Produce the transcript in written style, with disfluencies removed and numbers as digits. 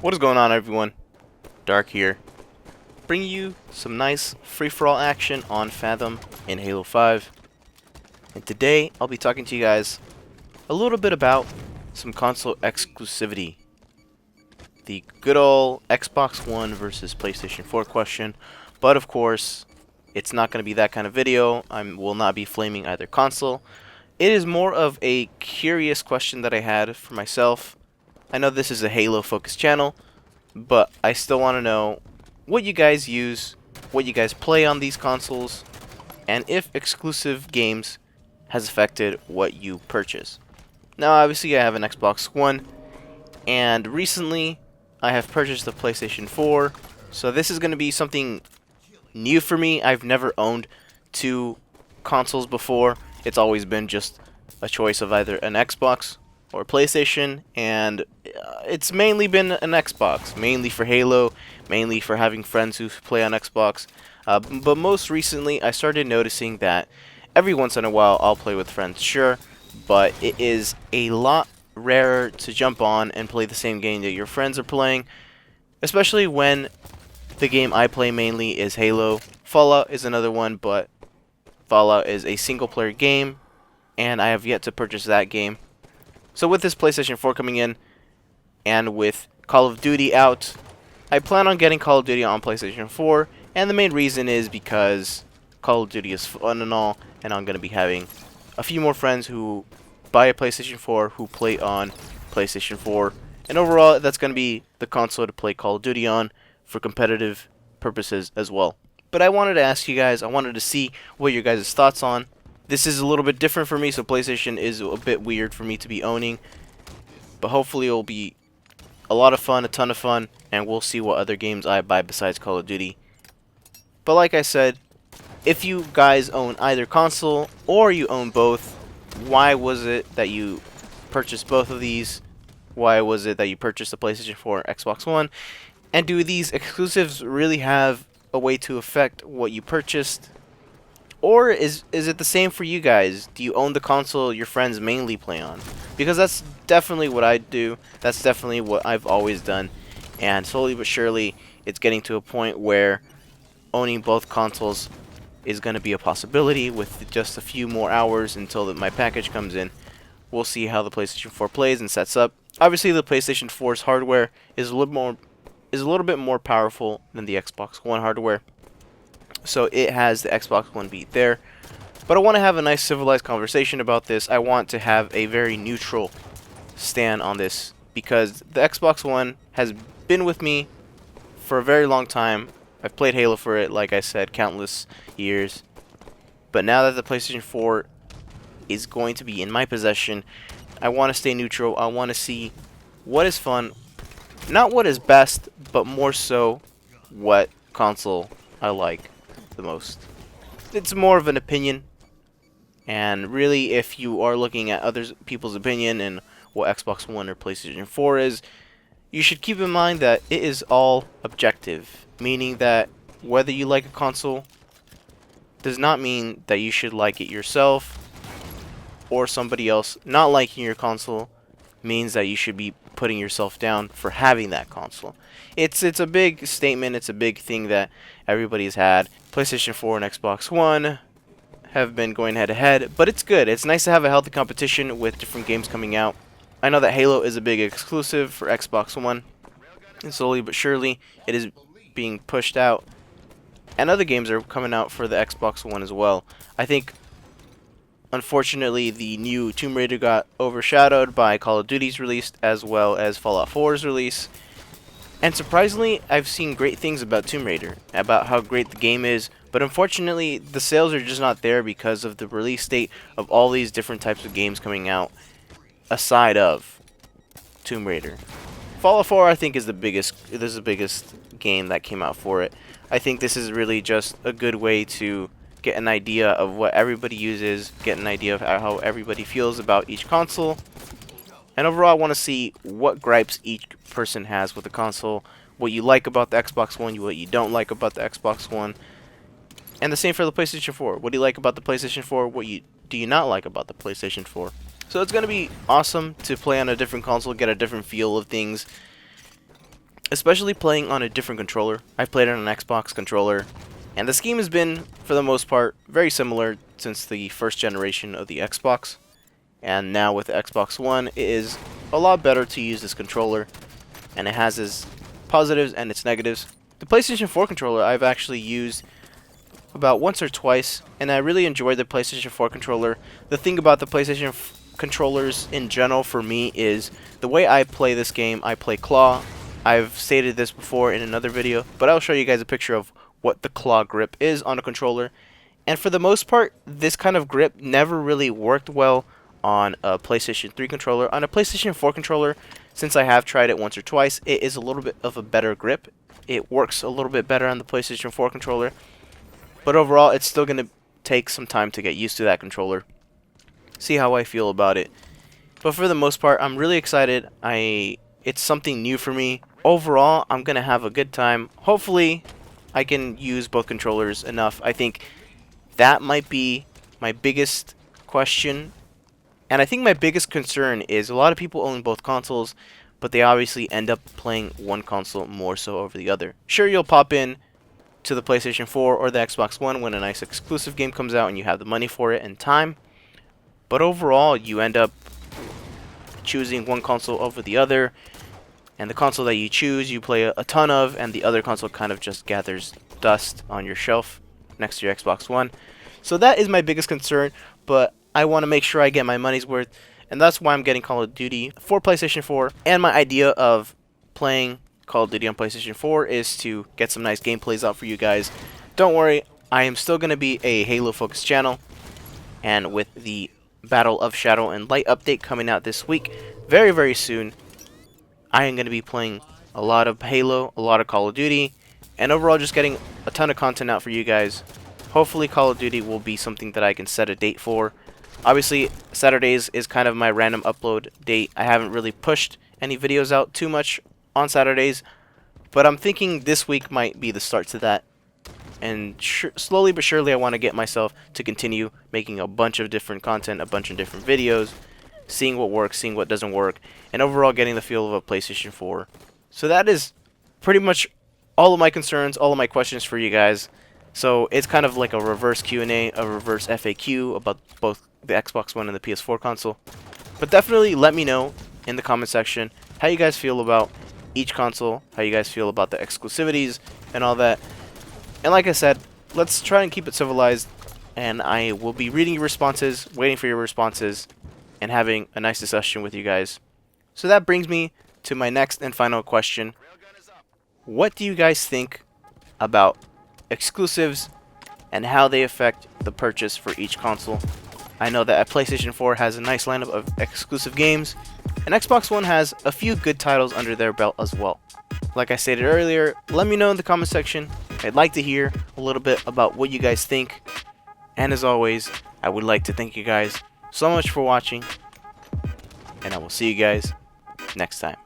What is going on, everyone? Dark here, bringing you some nice free-for-all action on Fathom in Halo 5. And today, I'll be talking to you guys a little bit about some console exclusivity. The good old Xbox One versus PlayStation 4 question. But of course, it's not going to be that kind of video. I will not be flaming either console. It is more of a curious question that I had for myself. I know this is a Halo-focused channel, but I still want to know what you guys use, what you guys play on these consoles, and if exclusive games has affected what you purchase. Now, obviously, I have an Xbox One, and recently I have purchased the PlayStation 4, so this is going to be something new for me. I've never owned two consoles before. It's always been just a choice of either an Xbox or PlayStation, and it's mainly been an Xbox, mainly for Halo, mainly for having friends who play on Xbox. But most recently, I started noticing that every once in a while I'll play with friends, sure, but it is a lot rarer to jump on and play the same game that your friends are playing, especially when the game I play mainly is Halo. Fallout is another one, but Fallout is a single-player game, and I have yet to purchase that game. So with this PlayStation 4 coming in, and with Call of Duty out, I plan on getting Call of Duty on PlayStation 4, and the main reason is because Call of Duty is fun and all, and I'm going to be having a few more friends who buy a PlayStation 4 who play on PlayStation 4, and overall that's going to be the console to play Call of Duty on for competitive purposes as well. But I wanted to ask you guys, I wanted to see what your guys' thoughts on. This is a little bit different for me, so PlayStation is a bit weird for me to be owning. But hopefully it will be a lot of fun, a ton of fun, and we'll see what other games I buy besides Call of Duty. But like I said, if you guys own either console or you own both, why was it that you purchased both of these? Why was it that you purchased the PlayStation 4 or Xbox One? And do these exclusives really have a way to affect what you purchased? Or is it the same for you guys? Do you own the console your friends mainly play on? Because that's definitely what I do. That's definitely what I've always done. And slowly but surely, it's getting to a point where owning both consoles is going to be a possibility with just a few more hours until my package comes in. We'll see how the PlayStation 4 plays and sets up. Obviously, the PlayStation 4's hardware is a little bit more powerful than the Xbox One hardware. So it has the Xbox One beat there. But I want to have a nice civilized conversation about this. I want to have a very neutral stand on this because the Xbox One has been with me for a very long time. I've played Halo for it, like I said, countless years. But now that the PlayStation 4 is going to be in my possession, I want to stay neutral. I want to see what is fun, not what is best, but more so what console I like the most. It's more of an opinion, and really if you are looking at other people's opinion and what Xbox One or PlayStation 4 is, you should keep in mind that it is all objective, meaning that whether you like a console does not mean that you should like it yourself, or somebody else not liking your console means that you should be putting yourself down for having that console. It's a big statement, it's a big thing that everybody's had. PlayStation 4 and Xbox One have been going head to head, but it's good. It's nice to have a healthy competition with different games coming out. I know that Halo is a big exclusive for Xbox One, and slowly but surely it is being pushed out. And other games are coming out for the Xbox One as well. I think, unfortunately, the new Tomb Raider got overshadowed by Call of Duty's release as well as Fallout 4's release. And surprisingly, I've seen great things about Tomb Raider, about how great the game is, but unfortunately, the sales are just not there because of the release date of all these different types of games coming out, aside of Tomb Raider. Fallout 4, I think, is the biggest game that came out for it. I think this is really just a good way to get an idea of what everybody uses, get an idea of how everybody feels about each console. And overall, I want to see what gripes each person has with the console, what you like about the Xbox One, what you don't like about the Xbox One. And the same for the PlayStation 4. What do you like about the PlayStation 4? What do you not like about the PlayStation 4? So it's going to be awesome to play on a different console, get a different feel of things. especially playing on a different controller. I've played on an Xbox controller, and the scheme has been, for the most part, very similar since the first generation of the Xbox. And now with the Xbox One, it is a lot better to use this controller, and it has its positives and its negatives. The PlayStation 4 controller I've actually used about once or twice, and I really enjoyed the PlayStation 4 controller. The thing about the PlayStation controllers in general for me is the way I play this game. I play claw. I've stated this before in another video, but I'll show you guys a picture of what the claw grip is on a controller. And for the most part, this kind of grip never really worked well on a PlayStation 3 controller. On a PlayStation 4 controller, since I have tried it once or twice, it is a little bit of a better grip. It works a little bit better on the PlayStation 4 controller, but overall it's still going to take some time to get used to that controller, see how I feel about it. But for the most part, I'm really excited. It's something new for me. Overall, I'm going to have a good time. Hopefully I can use both controllers enough. I think that might be my biggest question. And I think my biggest concern is a lot of people own both consoles, but they obviously end up playing one console more so over the other. Sure, you'll pop in to the PlayStation 4 or the Xbox One when a nice exclusive game comes out and you have the money for it and time, but overall you end up choosing one console over the other, and the console that you choose you play a ton of, and the other console kind of just gathers dust on your shelf next to your Xbox One. So that is my biggest concern, but I want to make sure I get my money's worth, and that's why I'm getting Call of Duty for PlayStation 4. And my idea of playing Call of Duty on PlayStation 4 is to get some nice gameplays out for you guys. Don't worry, I am still going to be a Halo focused channel, and with the Battle of Shadow and Light update coming out this week, very soon, I am going to be playing a lot of Halo, a lot of Call of Duty, and overall just getting a ton of content out for you guys. Hopefully Call of Duty will be something that I can set a date for. Obviously, Saturdays is kind of my random upload date. I haven't really pushed any videos out too much on Saturdays, but I'm thinking this week might be the start to that. And slowly but surely I want to get myself to continue making a bunch of different content, a bunch of different videos, seeing what works, seeing what doesn't work, and overall getting the feel of a PlayStation 4. So that is pretty much all of my concerns, all of my questions for you guys. So it's kind of like a reverse Q&A, a reverse FAQ about both the Xbox One and the PS4 console. But definitely let me know in the comment section how you guys feel about each console, how you guys feel about the exclusivities and all that. And like I said, let's try and keep it civilized, and I will be reading your responses, waiting for your responses, and having a nice discussion with you guys. So that brings me to my next and final question. What do you guys think about exclusives and how they affect the purchase for each console? I know that PlayStation 4 has a nice lineup of exclusive games, and Xbox One has a few good titles under their belt as well. Like I stated earlier, let me know in the comment section. I'd like to hear a little bit about what you guys think. And as always, I would like to thank you guys so much for watching, and I will see you guys next time.